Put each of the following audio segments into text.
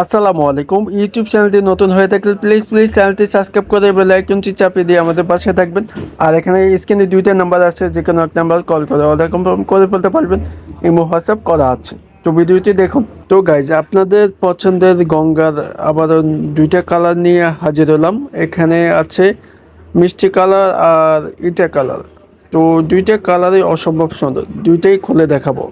আসসালামু আলাইকুম। ইউটিউব চ্যানেলটি নতুন হয়ে থাকলে প্লিজ চ্যানেলটি সাবস্ক্রাইব করে বেল আইকনটি চাপিয়ে দিয়ে আমাদের পাশে থাকবেন। আর এখানে স্ক্রিনে দুইটা নাম্বার আছে, যে কোনো এক নাম্বার কল করে অর্ডার কনফার্ম করে ফেলতে পারবেন। ইমো হোয়াটসঅ্যাপ করা আছে। তো ভিডিওটি দেখুন। তো গাইজ, আপনাদের পছন্দের গঙ্গার আবারও দুইটা কালার নিয়ে হাজির হলাম। এখানে আছে মিষ্টি কালার আর ইটা কালার। তো দুইটা কালারই অসম্ভব সুন্দর, দুইটাই খুলে দেখাবো।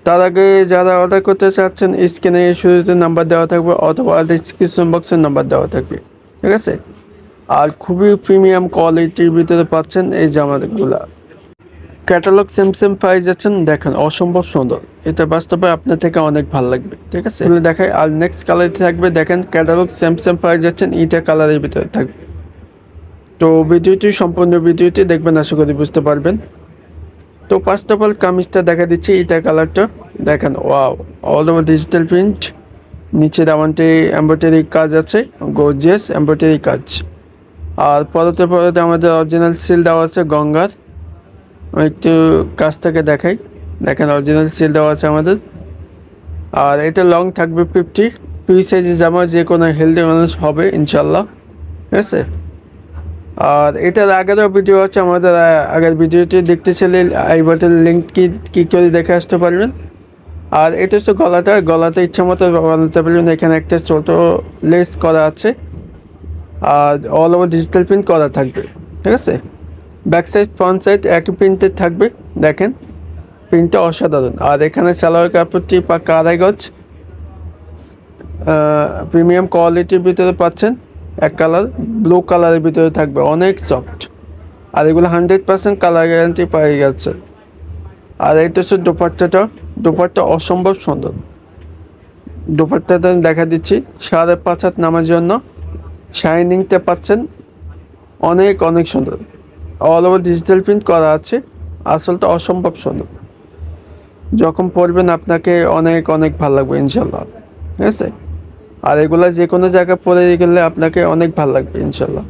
তার আগে যারা অর্ডার করতে চাচ্ছেন, স্ক্রিনে শুরুতে নাম্বার দেওয়া থাকবে অথবা ডিসক্রিপশন বক্সের নাম্বার দেওয়া থাকবে, ঠিক আছে। আর খুবই প্রিমিয়াম কোয়ালিটির ভিতরে পাচ্ছেন এই জামাগুলা। ক্যাটালগ সেম পাই যাচ্ছেন, দেখেন অসম্ভব সুন্দর। এটা বাস্তবে আপনার থেকে অনেক ভালো লাগবে, ঠিক আছে। দেখাই। আর নেক্সট কালার থাকবে, দেখেন ক্যাটালগ সেম পাই যাচ্ছেন, ইটা কালারের ভিতরে থাকবে। তো সম্পূর্ণ ভিডিওটি দেখবেন, আশা করি বুঝতে পারবেন। তো ফার্স্ট অফ অল কামিজটা দেখা দিচ্ছি, এটা কালারটা দেখেন, wow, all over digital print. নিচে দামানটি এমব্রয়ডারি কাজ আছে, গর্জিয়াস এমব্রয়ডারি কাজ। আর পরতে আমাদের অরিজিনাল সিল দেওয়া আছে গঙ্গার। আমি একটু কাছ থেকে দেখাই, দেখেন অরিজিনাল সিল দেওয়া আছে আমাদের। আর এটা লং থাকবে 50, ফ্রি সাইজের জামা, যে কোনো হেলদি মানুষ হবে ইনশাল্লাহ, ঠিক আছে। আর এটার আগেরও ভিডিও আছে আমাদের, আগের ভিডিওটি দেখতে চাইলে এই বাটনের লিঙ্ক কি করে দেখে আসতে পারবেন। আর এটা হচ্ছে গলাতে ইচ্ছা মতো বানাতে পারবেন। এখানে একটা ছোট লেস করা আছে, আর অল ওভার ডিজিটাল প্রিন্ট করা থাকবে, ঠিক আছে। ব্যাক সাইড ফ্রন্ট সাইড একই প্রিন্টের থাকবে, দেখেন প্রিন্টটা অসাধারণ। আর এখানে সালোয়ার কাপড়টি পাক্কা আড়াই গজ, প্রিমিয়াম কোয়ালিটির ভিতরে পাচ্ছেন। এক কালার ব্লু কালারের ভিতরে থাকবে, অনেক সফট। আর এগুলো 100% কালার গ্যারান্টি পাই গেছে। আর এইটা হচ্ছে দোপাট্টা অসম্ভব সুন্দর। দোপাট্টাটা দেখা দিচ্ছি, 5.5 হাত নামার জন্য শাইনিংটা পাচ্ছেন, অনেক সুন্দর। অল ওভার ডিজিটাল প্রিন্ট করা আছে, আসলটা অসম্ভব সুন্দর। যখন পরবেন আপনাকে অনেক ভালো লাগবে ইনশাল্লাহ, ঠিক আছে। আর এগুলা যে কোনো জায়গায় পরে গেলে আপনাকে অনেক ভালো লাগবে ইনশাল্লাহ।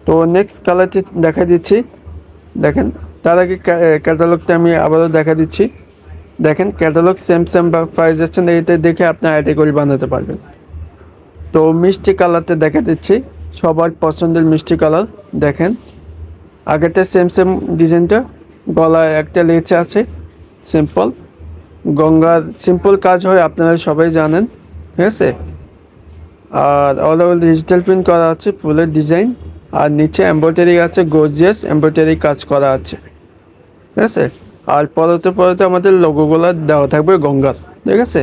তো নেক্সট কালারটি দেখা দিচ্ছি, দেখেন। তার আগে ক্যাটালগটা আমি আবারও দেখা দিচ্ছি, দেখেন ক্যাটালগ সেম পাই যাচ্ছেন। এইটা দেখে আপনি আইডি করে বানাতে পারবেন। তো মিষ্টি কালারটা দেখা দিচ্ছি, সবার পছন্দের মিষ্টি কালার। দেখেন আগেরটা সেম ডিজাইনটা, গলায় একটা লেচে আছে সিম্পল। গঙ্গার সিম্পল কাজ হয়, আপনারা সবাই জানেন, ঠিক আছে। আর অল ওভার ডিজিটাল প্রিন্ট করা আছে, ফুলের ডিজাইন। আর নিচে এমব্রয়ডারি আছে, গর্জিয়াস এমব্রয়ডারি কাজ করা আছে, ঠিক আছে। আর পরতে আমাদের লোগোগুলো দেওয়া থাকবে গঙ্গার, ঠিক আছে।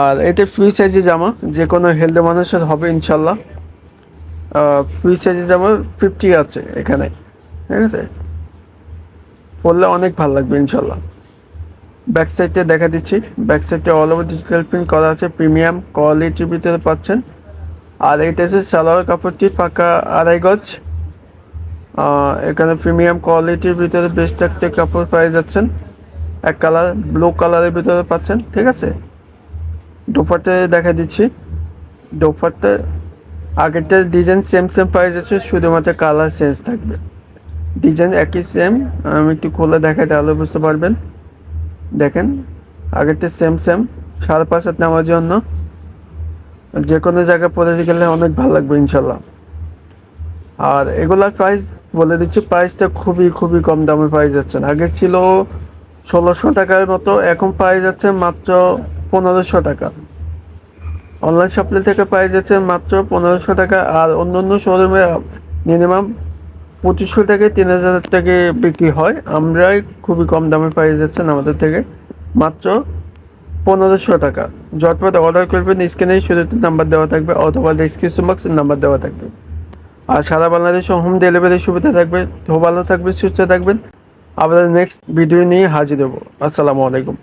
আর এটা ফ্রি সাইজের জামা, যে কোনো হেলদি মানুষের হবে ইনশাল্লাহ। ফ্রি সাইজের জামা 50 আছে এখানে, ঠিক আছে। পরলে অনেক ভালো লাগবে ইনশাল্লাহ। ব্যাক সাইডে দেখা দিচ্ছি, ব্যাক সাইডে অল ওভার ডিজিটাল প্রিন্ট করা আছে, প্রিমিয়াম কোয়ালিটির ভিতরে পাচ্ছেন। আর এটা হচ্ছে সালোয়ার কাপড়টি পাকা আড়াই গজ। এখানে প্রিমিয়াম কোয়ালিটির ভিতরে বেস্ট একটা কাপড় পেয়ে যাচ্ছেন। এক কালার ব্লু কালারের ভিতরে পাচ্ছেন, ঠিক আছে। দোপাট্টা দেখা দিচ্ছি, দোপাট্টা আগেরটা ডিজাইন সেম পাই যাচ্ছে, শুধুমাত্র কালার চেঞ্জ থাকবে। ডিজাইন একই সেম, আমি একটু খুলে দেখাই তাহলে বুঝতে পারবেন। দেখেন আগেরটা সেম 5.5 হাত নেওয়ার জন্য, যে কোনো জায়গায় পরে গেলে অনেক ভালো লাগবে ইনশাল্লাহ। আর এগুলার প্রাইস বলে দিচ্ছি, প্রাইসটা খুবই কম দামে পাই যাচ্ছেন। আগে ছিল 1600 টাকার মতো, এখন পাই যাচ্ছে মাত্র 1500 টাকা। অনলাইন শপলে থেকে পাই যাচ্ছে মাত্র 1500 টাকা। আর অন্য শোরুমে মিনিমাম 2500 থেকে 3000 টাকা বিক্রি হয়, আমরাই খুবই কম দামে পাই যাচ্ছেন আমাদের থেকে মাত্র 1500 টাকা। ঝটপট অর্ডার করবেন, স্ক্রিনে শুরুতে নাম্বার দেওয়া থাকবে অথবা ডিসক্রিপশন বক্সে নাম্বার দেওয়া থাকবে। আর সারা বাংলাদেশে হোম ডেলিভারির সুবিধা থাকবে। তো ভালো থাকবেন, সুস্থ থাকবেন। আবার নেক্সট ভিডিও নিয়ে হাজির হবো। আসসালামু আলাইকুম।